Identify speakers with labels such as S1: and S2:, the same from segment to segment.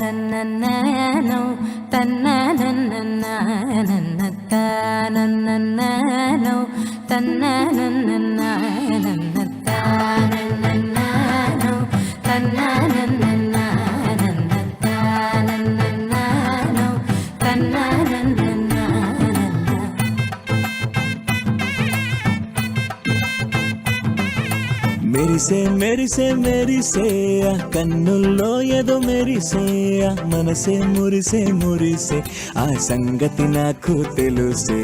S1: నన్నన్నో తన్ననన్నన్నన్నన్నో తన్ననన్నన్నన్నన్నో తన్ననన్నన్నన్నన్నో తన్ననన్నన్నన్న
S2: మెరిసే మెరిసే మెరిసే ఆ కన్నుల్లో ఏదో మెరిసే ఆ మనసే మురిసే మురిసే ఆ సంగతి నాకు తెలుసే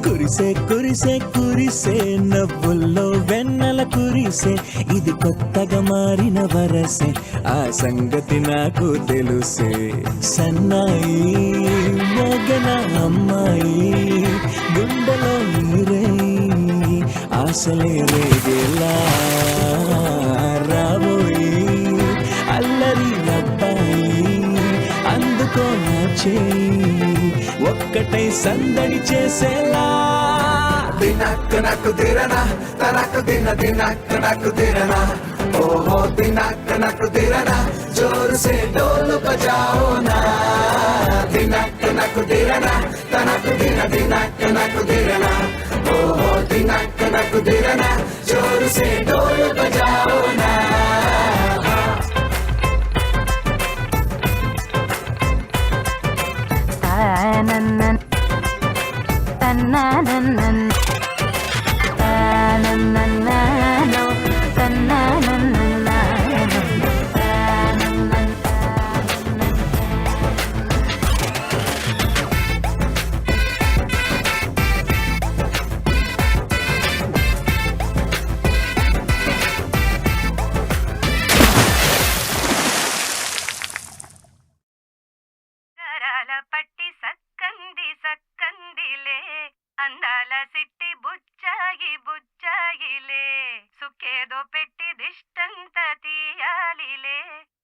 S2: కురిసే కురిసే కురిసే నవ్వుల్లో వెన్నెల కురిసే ఇది కొత్తగా మారిన వరసే ఆ సంగతి నాకు తెలుసే సన్నాయి మోగన అమ్మాయి గుండెలో నీరై ఆశలే రేగేలా రాబోయి అల్లరి అబ్బాయి అందుకో నా చేయి ఒక్కటై సందడి చేసేలా
S3: దినక్ నక్ దిరనా తనక్ దిన దినక్ నక్ దిరనా ఓహో దినక్ నక్ దిరనా जोर से ढोल बजाओ ना दिनक नक दिरना तनक दिन दिनक नक दिरना ओहो दिनक नक दिरना जोर से ढोल बजाओ ना
S1: తన్ననన్నన్ తన్ననన్నన్ తన్ననన్ననో తన్ననన్ననన్నో
S4: గరాల పట్టి సక్కంది సక్కందిలే అందాల సిట్టి బుచ్చాయి బుచ్చాయిలే సుక్కేదో పెట్టి దిష్టంత తీయాలిలే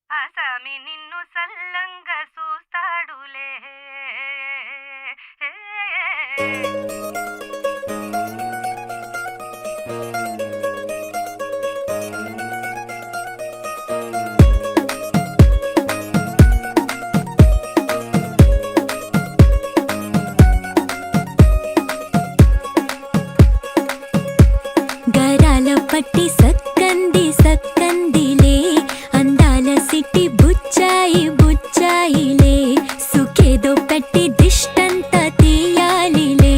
S4: ఆసామి నిన్ను సల్లంగా చూస్తాడులే
S5: గరాల పట్టి సక్కంది సక్కందిలే అందాల సిట్టి బుచ్చాయి బుచ్చాయిలే సుఖేదో పెట్టి దిష్టంత తీయాలిలే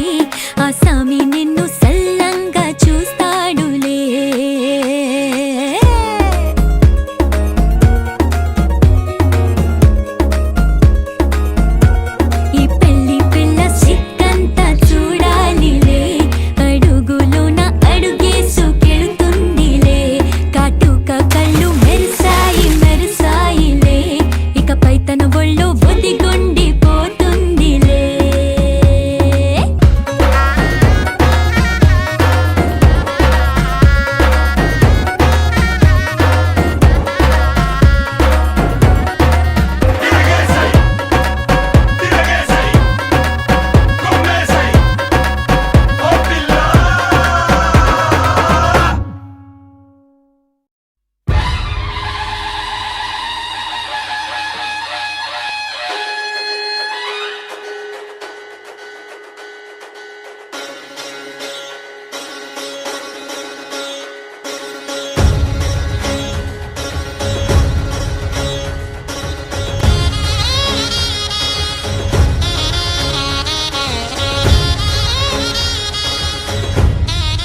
S5: ఆ సామి నిన్ను సల్లంగా చూస్తాడులే ఈ పెళ్లి పిల్ల సిక్కంతా చూడాలిలే అడుగులోన అడుగేసుకెళ్తుందిలే కాటుక కళ్ళు మెరిసాయి మెరిసాయిలే ఇకపై తన ఒళ్ళు ఒదిగొండిపోతుందిలే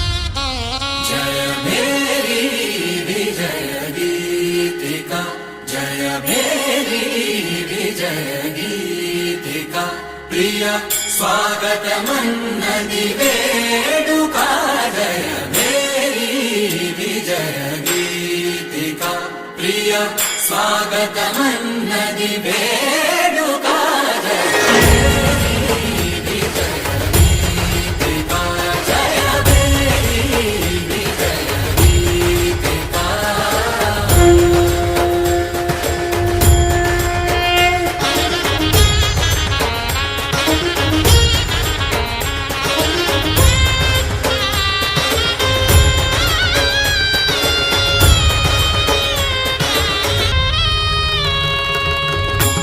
S3: जय मेरी विजय गीतिका जय मेरी विजय गीतिका प्रिय स्वागतमन्नदि वेडुका जय मेरी विजय गीतिका प्रिय स्वागतमन्नदि वेडुका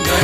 S3: जय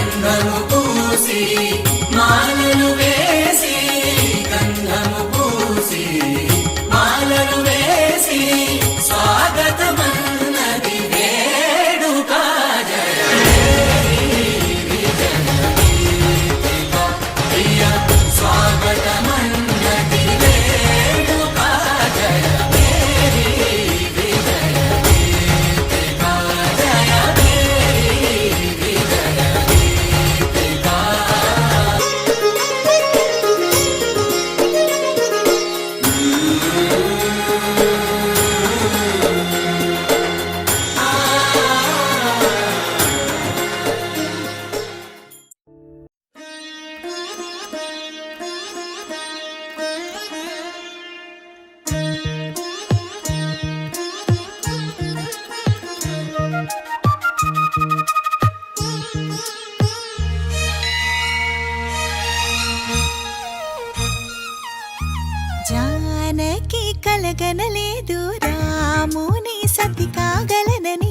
S6: జానకి కలగనలేదు రాముని సతి కాగలనని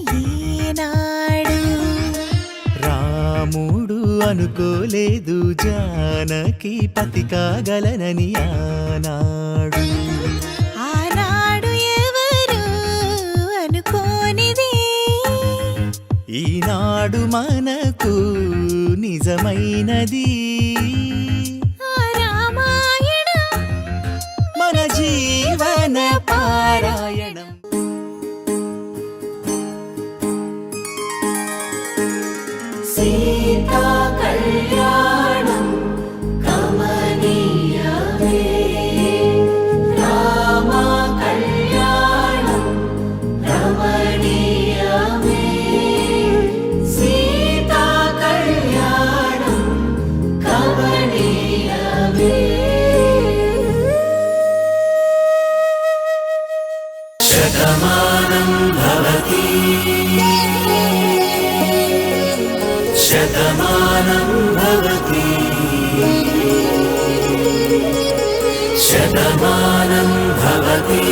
S6: ఏనాడు
S2: రాముడు అనుకోలేదు జానకి పతి కాగలనని ఆనాడు
S6: ఆనాడు ఎవరు అనుకోనిది
S2: ఈనాడు మనకు నిజమైనది
S6: ఆ రామాయణం
S2: మన జీవన పారాయణం
S1: సీతా కళ్యాణం కమనీయమే రామ కళ్యాణం రమణీయమే సీతా కళ్యాణం కమనీయమే
S3: శతమానం భవతి శతమానం భవతి శతమానం భవతి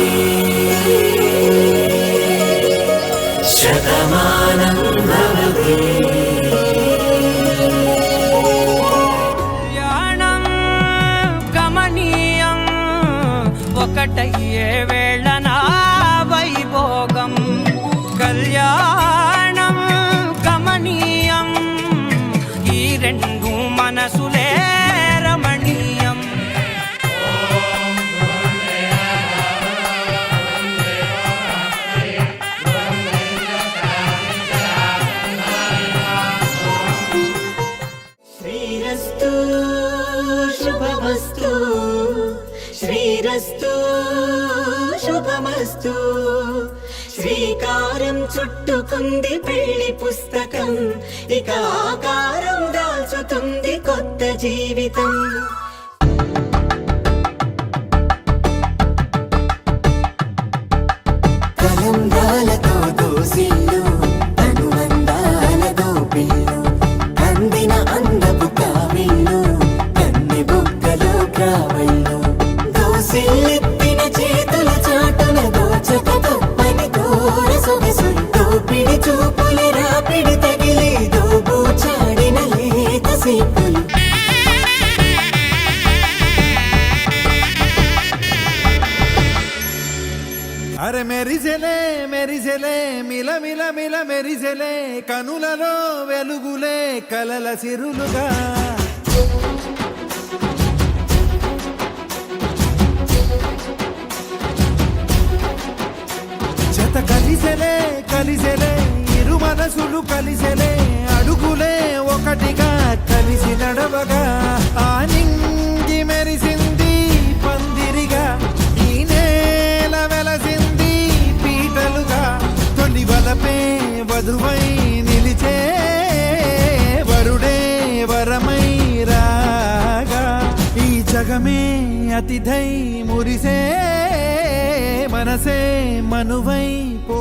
S3: శతమానం భవతి
S7: కళ్యాణం గమనీయం ఒకటయ్యే వేళ నా వైభోగం కళ్యాణం గమనీయం ఈ రెండు మనసులే రమణీయం
S1: శ్రీరస్తు శుభమస్తు శ్రీరస్తు శుభమస్తు శ్రీకారం చుట్టుకుంది పెళ్లి పుస్తకం ఇక ఆకారం దాల్చుతుంది కొత్త జీవితం కలందాలతో దోసిల్లు అనుబంధాలతో పిల్లు అందిన అందపు కావిళ్ళు కన్ని బుక్కలు క్రావళ్ళు దోసిల్లెత్తిన చేతుల చాటున దోచక తప్పని దూర సొగసులు దోపిడి చూపుల రాపిడి తగిలి దోబూచాడిన లేత సీపులు
S8: అరే మెరిసెలే మెరిసెలే మిల మిల మిల మెరిసెలే కనులలో వెలుగులే కలల సిరులుగా జత కలిసెలే కలిసెలే ఇరు మనసులు కలిసెలే అడుగులే ఒకటిగా కలిసి నడవగా ఆ నింగి మెరిసింది పందిరిగా ఈ నేల వెలసింది పీటలుగా తొలి వలపే వధువై నిలిచే వరుడే వరమై రాగా ఈ జగమే అతిథై మురిసే మనసే మనువై పో